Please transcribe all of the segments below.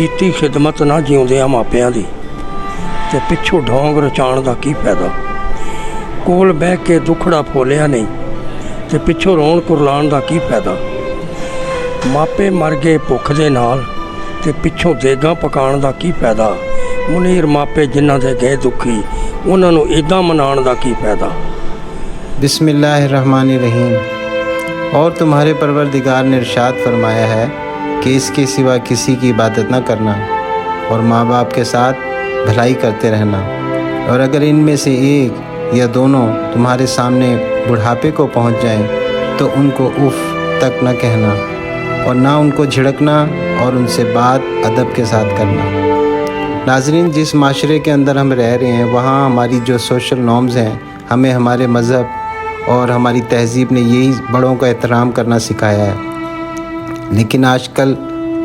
ਕੀਤੀ ਖਿਦਮਤ ਨਾ ਜਿਉਂਦਿਆਂ ਮਾਪਿਆਂ ਦੀ, ਤੇ ਪਿੱਛੋਂ ਢੋਂਗ ਰਚਾਉਣ ਦਾ ਕੀ ਫਾਇਦਾ। ਕੋਲ ਬਹਿ ਕੇ ਦੁੱਖੜਾ ਫੋਲਿਆ ਨਹੀਂ, ਤੇ ਪਿੱਛੋਂ ਰੋਣ ਕੁਰਲਾਉਣ ਦਾ ਕੀ ਫਾਇਦਾ। ਮਾਪੇ ਮਰ ਗਏ ਭੁੱਖ ਦੇ ਨਾਲ, ਤੇ ਪਿੱਛੋਂ ਦੇਗਾਂ ਪਕਾਉਣ ਦਾ ਕੀ ਫਾਇਦਾ। ਮੁਨੀਰ ਮਾਪੇ ਜਿਨ੍ਹਾਂ ਦੇ ਗਏ ਦੁਖੀ, ਉਹਨਾਂ ਨੂੰ ਇੱਦਾਂ ਮਨਾਉਣ ਦਾ ਕੀ ਫਾਇਦਾ। बिस्मिल्लाहिर्रहमानिर्रहीम। और तुम्हारे परवरदिगार ने इरशाद फरमाया है कि इसके सिवा किसी की इबादत न करना और माँ बाप के साथ भलाई करते रहना, और अगर इनमें से एक या दोनों तुम्हारे सामने बुढ़ापे को पहुँच जाएं तो उनको उफ़ तक न कहना और ना उनको झिड़कना और उनसे बात अदब के साथ करना। नाज़रीन, जिस माशरे के अंदर हम रह रहे हैं वहाँ हमारी जो सोशल नॉर्म्स हैं, हमें हमारे मज़हब और हमारी तहज़ीब ने यही बड़ों का एहतराम करना सिखाया है। लेकिन आजकल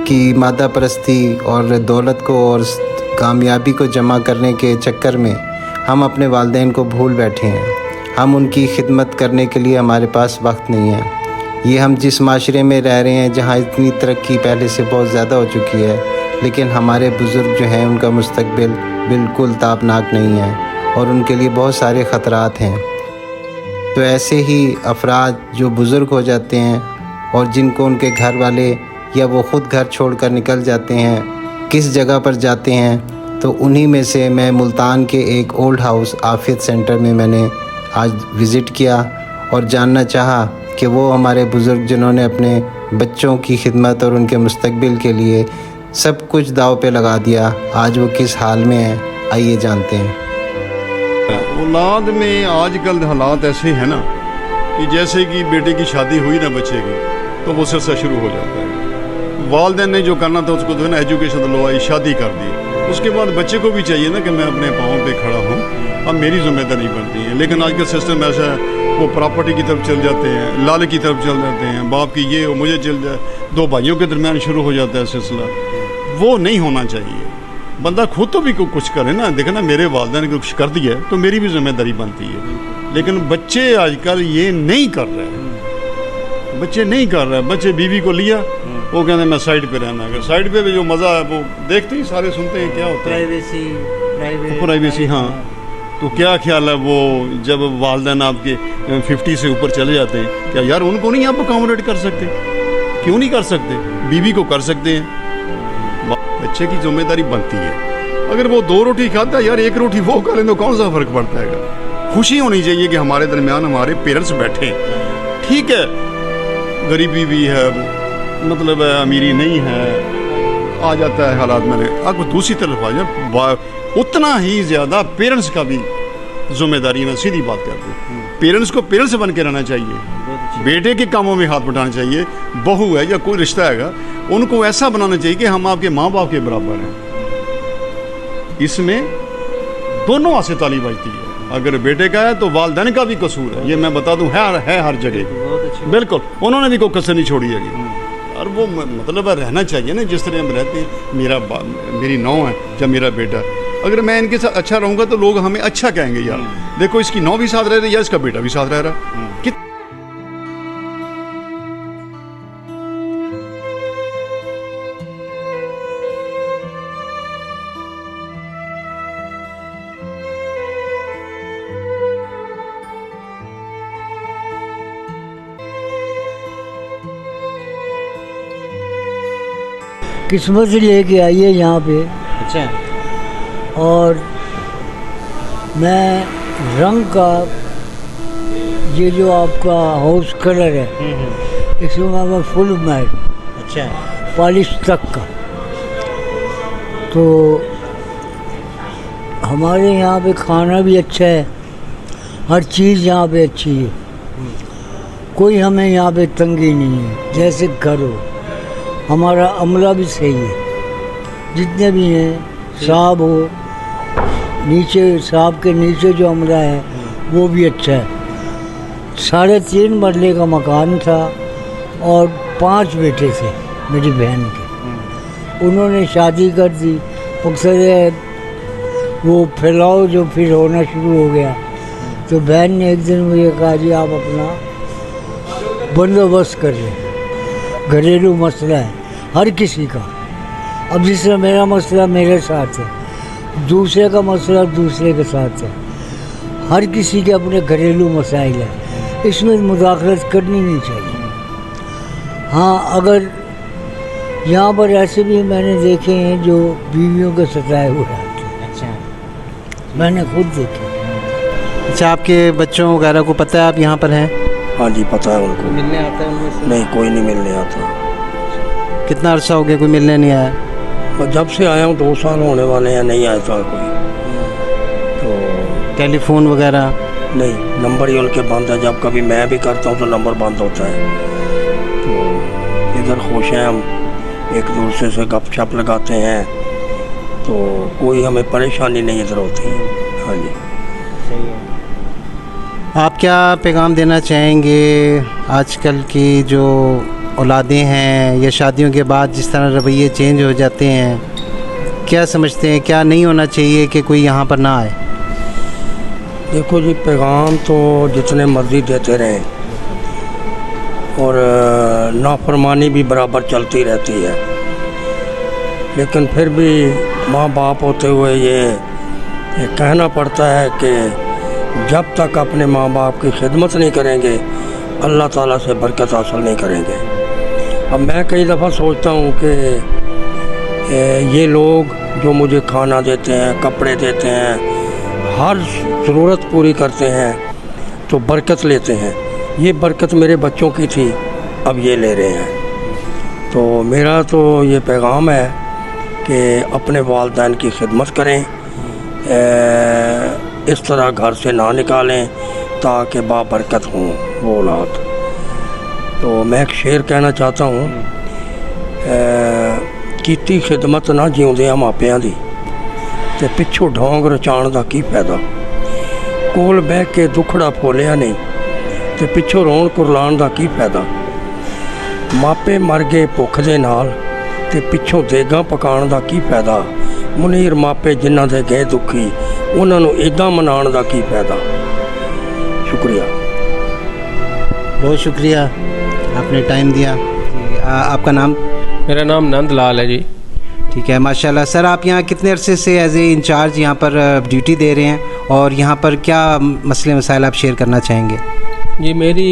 की मादा परस्ती और दौलत को और कामयाबी को जमा करने के चक्कर में हम अपने वालिदैन को भूल बैठे हैं। हम उनकी खिदमत करने के लिए हमारे पास वक्त नहीं है। ये हम जिस माशरे में रह रहे हैं जहाँ इतनी तरक्की पहले से बहुत ज़्यादा हो चुकी है, लेकिन हमारे बुज़ुर्ग जो हैं उनका मुस्तकबिल बिल्कुल ताबनाक नहीं है और उनके लिए बहुत सारे ख़तरात हैं। तो ऐसे ही अफराद जो बुज़ुर्ग हो जाते हैं और जिनको उनके घर वाले या वो ख़ुद घर छोड़कर निकल जाते हैं, किस जगह पर जाते हैं, तो उन्हीं में से मैं मुल्तान के एक ओल्ड हाउस आफियत सेंटर में मैंने आज विज़िट किया और जानना चाहा कि वो हमारे बुज़ुर्ग जिन्होंने अपने बच्चों की खिदमत और उनके मुस्तकबिल के लिए सब कुछ दाव पे लगा दिया, आज वो किस हाल में हैं। आइए जानते हैं। औलाद में आजकल हालात ऐसे हैं ना कि जैसे कि बेटे की शादी हुई ना बच्चे की, तो वो सिलसिला शुरू हो जाता है। वालिदैन ने जो करना था उसको जो है ना एजुकेशन दिलवाई, शादी कर दी, उसके बाद बच्चे को भी चाहिए ना कि मैं अपने पाँव पे खड़ा हूँ, अब मेरी जिम्मेदारी बनती है। लेकिन आजकल सिस्टम ऐसा है, वो प्रॉपर्टी की तरफ चल जाते हैं, लाल की तरफ चल जाते हैं, बाप की ये मुझे चल जाए, दो भाइयों के दरमियान शुरू हो जाता है सिलसिला। वो नहीं होना चाहिए। बंदा खुद तो भी कुछ करे ना, देखे ना मेरे वालिदैन ने कुछ कर दिया तो मेरी भी जिम्मेदारी बनती है। लेकिन बच्चे आजकल ये नहीं कर रहे हैं, बच्चे नहीं कर रहे हैं। बच्चे बीवी को लिया, वो कहते हैं मैं साइड पे रहना है। साइड पे भी जो मज़ा है वो देखते ही सारे सुनते हैं क्या होता है प्राइवेसी। हाँ, तो क्या ख्याल है वो जब वालिदैन आपके 50 से ऊपर चले जाते हैं, क्या यार उनको नहीं आप अकोमोडेट कर सकते? क्यों नहीं कर सकते? बीवी को कर सकते हैं। बच्चे की जिम्मेदारी बनती है। अगर वो 2 रोटी खाता है यार, 1 रोटी वो खा लें तो कौन सा फ़र्क पड़ता है। खुशी होनी चाहिए कि हमारे दरमियान हमारे पेरेंट्स बैठे। ठीक है, गरीबी भी है, मतलब अमीरी नहीं है, आ जाता है हालात में। अब दूसरी तरफ आ जाए, उतना ही ज़्यादा पेरेंट्स का भी जिम्मेदारी है। सीधी बात करते हैं, पेरेंट्स को पेरेंट्स बन के रहना चाहिए, बेटे के कामों में हाथ बटाना चाहिए। बहू है या कोई रिश्ता है, उनको ऐसा बनाना चाहिए कि हम आपके माँ बाप के बराबर हैं। इसमें दोनों हाथ से ताली बजती है। अगर बेटे का है तो वालिदैन का भी कसूर है, ये मैं बता दूं है हर जगह। बिल्कुल, उन्होंने भी कोई कसर नहीं छोड़ी है। और वो मतलब रहना चाहिए ना जिस तरह हम रहते हैं। मेरी नौ है या मेरा बेटा, अगर मैं इनके साथ अच्छा रहूँगा तो लोग हमें अच्छा कहेंगे, यार देखो इसकी नौ भी साथ रह रही है या इसका बेटा भी साथ रह रहा है। किस्मत से लेके आई है यहाँ पे। अच्छा। और मैं रंग का ये जो आपका हाउस कलर है, इसमें मैं फुल मैट। अच्छा। पॉलिश तक का। तो हमारे यहाँ पे खाना भी अच्छा है, हर चीज़ यहाँ पे अच्छी है, कोई हमें यहाँ पे तंगी नहीं है। जैसे घर हो, हमारा अमला भी सही है, जितने भी हैं साहब हो, नीचे साहब के नीचे जो अमला है वो भी अच्छा है। 3.5 मरले का मकान था और 5 बेटे थे मेरी बहन के। उन्होंने शादी कर दी, अक्सर वो फैलाव जो फिर होना शुरू हो गया, तो बहन ने एक दिन मुझे कहा जी आप अपना बंदोबस्त कर लें, घरेलू मसला है हर किसी का, अब जिस तरह मेरा मसला मेरे साथ है, दूसरे का मसला दूसरे के साथ है, हर किसी के अपने घरेलू मसाइल हैं, इसमें मुदाखलत करनी नहीं चाहिए। हाँ, अगर यहाँ पर ऐसे भी मैंने देखे हैं जो बीवियों के सताए हुए आते हैं। अच्छा मैंने खुद देखे। अच्छा, आपके बच्चों वगैरह को पता है आप यहाँ पर हैं? हाँ जी, पता है उनको। मिलने आता है उनमें से? नहीं, कोई नहीं मिलने आता। कितना अरसा हो गया कोई मिलने नहीं आया? मैं जब से आया हूँ 2 साल होने वाले हैं, नहीं आया था कोई। तो टेलीफोन वगैरह? नहीं, नंबर ही उनके बंद है। जब कभी मैं भी करता हूँ तो नंबर बंद होता है। तो इधर खुश हैं हम, एक दूसरे से गपशप लगाते हैं, तो कोई हमें परेशानी नहीं इधर होती है। हाँ जी। आप क्या पैगाम देना चाहेंगे आजकल की जो औलादें हैं या शादियों के बाद जिस तरह रवैये चेंज हो जाते हैं, क्या समझते हैं क्या नहीं होना चाहिए कि कोई यहाँ पर ना आए? देखो जी, पैगाम तो जितने मर्ज़ी देते रहें और नाफरमानी भी बराबर चलती रहती है, लेकिन फिर भी माँ बाप होते हुए ये कहना पड़ता है कि जब तक अपने माँ बाप की खिदमत नहीं करेंगे अल्लाह ताला से बरकत हासिल नहीं करेंगे। अब मैं कई दफ़ा सोचता हूँ कि ये लोग जो मुझे खाना देते हैं, कपड़े देते हैं, हर ज़रूरत पूरी करते हैं, तो बरकत लेते हैं। ये बरकत मेरे बच्चों की थी, अब ये ले रहे हैं। तो मेरा तो ये पैगाम है कि अपने वालिदैन की खिदमत करें, इस तरह घर से ना निकालें ताकि बाबरकत हों वो औलाद। तो मैं एक शेर कहना चाहता हूँ, कीती खिदमत ना जिਉਂਦੇ ਮਾਪਿਆਂ ਦੀ ਤੇ ਪਿੱਛੋਂ ਢੋਂਗ ਰਚਾਉਣ ਦਾ ਕੀ ਫਾਇਦਾ। ਕੋਲ ਬਹਿ ਕੇ ਦੁਖੜਾ ਫੋਲਿਆ ਨਹੀਂ ਤੇ ਪਿੱਛੋਂ ਰੋਣ ਕੁਰਲਾਉਣ ਦਾ ਕੀ ਫਾਇਦਾ। ਮਾਪੇ ਮਰ ਗਏ ਭੁੱਖ ਦੇ ਨਾਲ ਤੇ ਪਿੱਛੋਂ ਦੇਗਾਂ ਪਕਾਉਣ ਦਾ ਕੀ ਫਾਇਦਾ। ਮੁਨੀਰ ਮਾਪੇ ਜਿਨ੍ਹਾਂ ਦੇ ਗਏ ਦੁਖੀ ਉਹਨਾਂ ਨੂੰ ਇੱਦਾਂ ਮਨਾਉਣ ਦਾ ਕੀ ਫਾਇਦਾ। शुक्रिया। बहुत शुक्रिया, आपने टाइम दिया। आपका नाम? मेरा नाम नंद लाल है जी। ठीक है, माशाल्लाह। सर, आप यहाँ कितने अरसे से एज ए इंचार्ज यहाँ पर ड्यूटी दे रहे हैं और यहाँ पर क्या मसले मसाइल आप शेयर करना चाहेंगे? जी, मेरी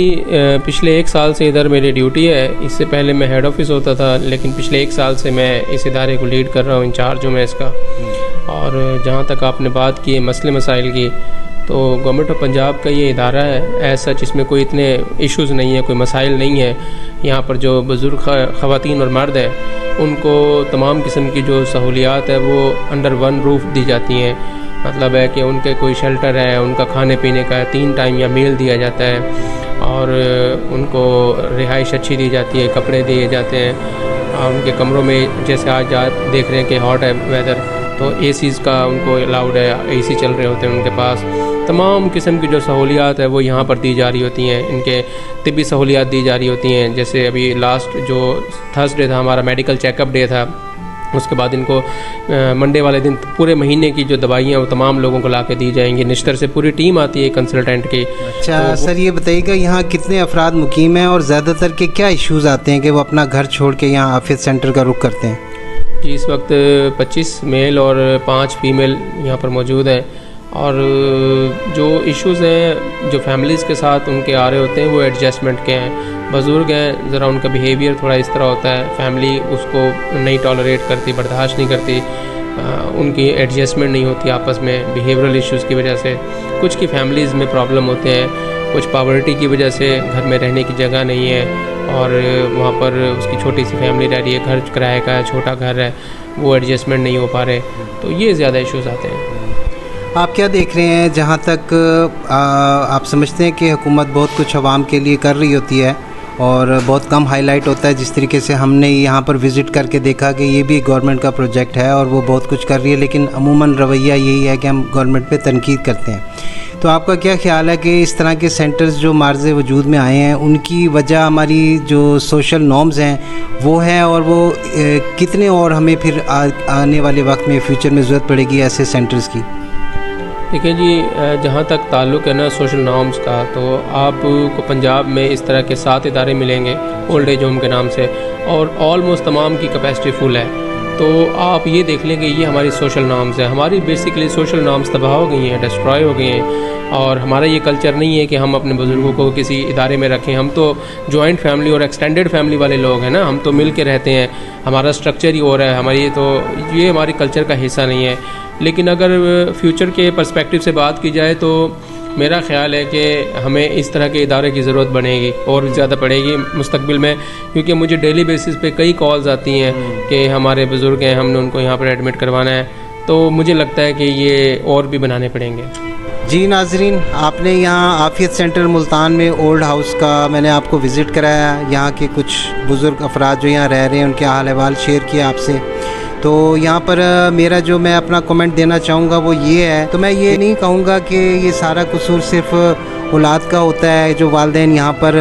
पिछले 1 साल से इधर मेरी ड्यूटी है। इससे पहले मैं हेड ऑफिस होता था, लेकिन पिछले 1 साल से मैं इस इदारे को लीड कर रहा हूँ, इंचार्ज हूँ मैं इसका। और जहाँ तक आपने बात की है मसले मसाइल की, तो गवर्नमेंट ऑफ पंजाब का ये इदारा है, एज सच इसमें कोई इतने इश्यूज़ नहीं है, कोई मसाइल नहीं है। यहाँ पर जो बुज़ुर्ग ख़वातीन और मर्द हैं उनको तमाम किस्म की जो सहूलियात है वो अंडर वन रूफ़ दी जाती हैं। मतलब है कि उनके कोई शेल्टर है, उनका खाने पीने का 3 टाइम या मील दिया जाता है और उनको रिहाइश अच्छी दी जाती है, कपड़े दिए जाते हैं। और उनके कमरों में जैसे आज देख रहे हैं कि हॉट है वेदर, तो एसीज़ का उनको अलाउड है, एसी चल रहे होते हैं उनके पास। तमाम किस्म की जो सहूलियात है वो यहाँ पर दी जा रही होती हैं। इनके तिब्बी सहूलियात दी जा रही होती हैं। जैसे अभी लास्ट जो थर्सडे था हमारा मेडिकल चेकअप डे था, उसके बाद इनको मंडे वाले दिन पूरे महीने की जो दवाइयाँ वो तमाम लोगों को ला के दी जाएंगी। निश्तर से पूरी टीम आती है कंसल्टेंट की। अच्छा तो सर, ये बताइएगा यहाँ कितने अफराद मुकीम हैं और ज़्यादातर के क्या इश्यूज़ आते हैं कि वो अपना घर छोड़ के यहाँ ऑफिस सेंटर का रुख करते हैं? जी, इस वक्त 25 मेल और 5 फीमेल यहाँ पर मौजूद हैं। और जो इश्यूज़ हैं जो फैमिलीज़ के साथ उनके आ रहे होते हैं वो एडजस्टमेंट के हैं। बुज़ुर्ग हैं, ज़रा उनका बिहेवियर थोड़ा इस तरह होता है, फैमिली उसको नहीं टॉलरेट करती, बर्दाश्त नहीं करती, उनकी एडजस्टमेंट नहीं होती आपस में बिहेवियरल इश्यूज़ की वजह से। कुछ की फैमिलीज़ में प्रॉब्लम होते हैं, कुछ पॉवर्टी की वजह से घर में रहने की जगह नहीं है और वहाँ पर उसकी छोटी सी फैमिली रह रही है, घर किराए का है, छोटा घर है, वो एडजस्टमेंट नहीं हो पा रहे, तो ये ज़्यादा इश्यूज़ आते हैं। आप क्या देख रहे हैं, जहाँ तक आप समझते हैं कि हुकूमत बहुत कुछ आवाम के लिए कर रही होती है और बहुत कम हाईलाइट होता है, जिस तरीके से हमने यहाँ पर विज़िट करके देखा कि ये भी गवर्नमेंट का प्रोजेक्ट है और वो बहुत कुछ कर रही है, लेकिन अमूमन रवैया यही है कि हम गवर्नमेंट पे तनकीद करते हैं। तो आपका क्या ख्याल है कि इस तरह के सेंटर्स जो मार्ज़ वजूद में आए हैं उनकी वजह हमारी जो सोशल नॉर्म्स हैं वो है, और वो कितने और हमें फिर आने वाले वक्त में फ्यूचर में ज़रूरत पड़ेगी ऐसे सेंटर्स की? देखिए जी, जहाँ तक ताल्लुक़ है ना सोशल नॉर्म्स का, तो आपको पंजाब में इस तरह के 7 इदारे मिलेंगे ओल्ड एज होम के नाम से, और ऑलमोस्ट तमाम की कैपेसिटी फुल है। تو آپ یہ دیکھ لیں کہ یہ ہماری سوشل نارمز ہیں. ہماری بیسیکلی سوشل نارمز تباہ ہو گئی ہیں, ڈسٹرائے ہو گئی ہیں, اور ہمارا یہ کلچر نہیں ہے کہ ہم اپنے بزرگوں کو کسی ادارے میں رکھیں. ہم تو جوائنٹ فیملی اور ایکسٹینڈیڈ فیملی والے لوگ ہیں نا, ہم تو مل کے رہتے ہیں, ہمارا اسٹرکچر ہی ہو رہا ہے, ہماری تو یہ ہماری کلچر کا حصہ نہیں ہے. لیکن اگر فیوچر کے پرسپیکٹیو سے بات کی جائے تو میرا خیال ہے کہ ہمیں اس طرح کے ادارے کی ضرورت بنے گی اور زیادہ پڑے گی مستقبل میں, کیونکہ مجھے ڈیلی بیسس پہ کئی کالز آتی ہیں کہ ہمارے بزرگ ہیں, ہم نے ان کو یہاں پر ایڈمٹ کروانا ہے. تو مجھے لگتا ہے کہ یہ اور بھی بنانے پڑیں گے. جی ناظرین, آپ نے یہاں عافیت سینٹر ملتان میں اولڈ ہاؤس کا میں نے آپ کو وزٹ کرایا. یہاں کے کچھ بزرگ افراد جو یہاں رہ رہے ہیں ان کے حال احوال شیئر کیا آپ سے. تو یہاں پر میرا جو میں اپنا کمنٹ دینا چاہوں گا وہ یہ ہے, تو میں یہ نہیں کہوں گا کہ یہ سارا قصور صرف اولاد کا ہوتا ہے. جو والدین یہاں پر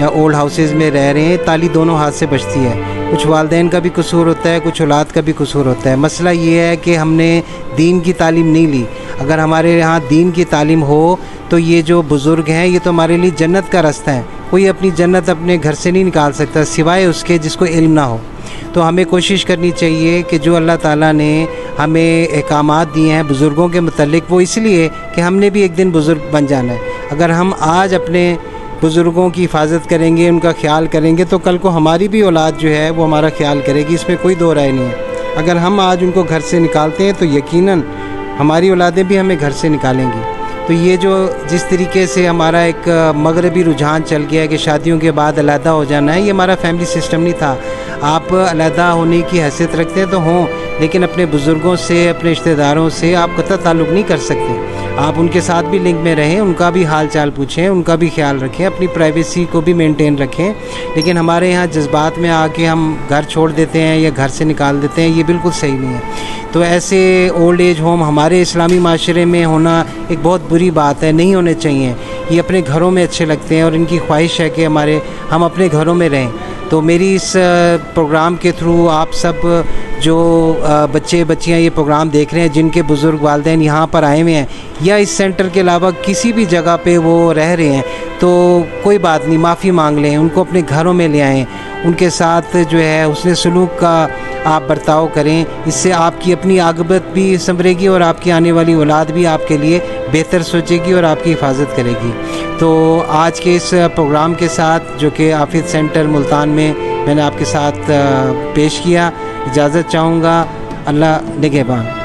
اولڈ ہاؤسز میں رہ رہے ہیں, تالی دونوں ہاتھ سے بجتی ہے. کچھ والدین کا بھی قصور ہوتا ہے, کچھ اولاد کا بھی قصور ہوتا ہے. مسئلہ یہ ہے کہ ہم نے دین کی تعلیم نہیں لی. اگر ہمارے یہاں دین کی تعلیم ہو تو یہ جو بزرگ ہیں یہ تو ہمارے لیے جنت کا راستہ ہے. کوئی اپنی جنت اپنے گھر سے نہیں نکال سکتا سوائے اس کے جس کو علم نہ ہو. تو ہمیں کوشش کرنی چاہیے کہ جو اللہ تعالیٰ نے ہمیں احکامات دیے ہیں بزرگوں کے متعلق, وہ اس لیے کہ ہم نے بھی ایک دن بزرگ بن جانا ہے. اگر ہم آج اپنے بزرگوں کی حفاظت کریں گے, ان کا خیال کریں گے, تو کل کو ہماری بھی اولاد جو ہے وہ ہمارا خیال کرے گی. اس میں کوئی دو رائے نہیں ہے. اگر ہم آج ان کو گھر سے نکالتے ہیں تو یقیناً ہماری اولادیں بھی ہمیں گھر سے نکالیں گی. تو یہ جو جس طریقے سے ہمارا ایک مغربی رجحان چل گیا ہے کہ شادیوں کے بعد علیحدہ ہو جانا ہے, یہ ہمارا فیملی سسٹم نہیں تھا. آپ علیحدہ ہونے کی حیثیت رکھتے ہیں تو ہوں, لیکن اپنے بزرگوں سے, اپنے رشتہ داروں سے آپ قطع تعلق نہیں کر سکتے. آپ ان کے ساتھ بھی لنک میں رہیں, ان کا بھی حال چال پوچھیں, ان کا بھی خیال رکھیں, اپنی پرائیویسی کو بھی مینٹین رکھیں. لیکن ہمارے یہاں جذبات میں آ کے ہم گھر چھوڑ دیتے ہیں یا گھر سے نکال دیتے ہیں, یہ بالکل صحیح نہیں ہے. تو ایسے اولڈ ایج ہوم ہمارے اسلامی معاشرے میں ہونا ایک بہت بری بات ہے, نہیں ہونے چاہیے. یہ اپنے گھروں میں اچھے لگتے ہیں اور ان کی خواہش ہے کہ ہم اپنے گھروں میں رہیں. تو میری اس پروگرام کے تھرو آپ سب جو بچے بچیاں یہ پروگرام دیکھ رہے ہیں جن کے بزرگ والدین یہاں پر آئے ہوئے ہیں یا اس سینٹر کے علاوہ کسی بھی جگہ پہ وہ رہ رہے ہیں, تو کوئی بات نہیں, معافی مانگ لیں, ان کو اپنے گھروں میں لے آئیں, ان کے ساتھ جو ہے حسن سلوک کا آپ برتاؤ کریں. اس سے آپ کی اپنی عاقبت بھی سنورے گی اور آپ کی آنے والی اولاد بھی آپ کے لیے بہتر سوچے گی اور آپ کی حفاظت کرے گی. تو آج کے اس پروگرام کے ساتھ جو کہ عافیت سینٹر ملتان میں نے آپ کے ساتھ پیش کیا, اجازت چاہوں گا. اللہ نگہبان.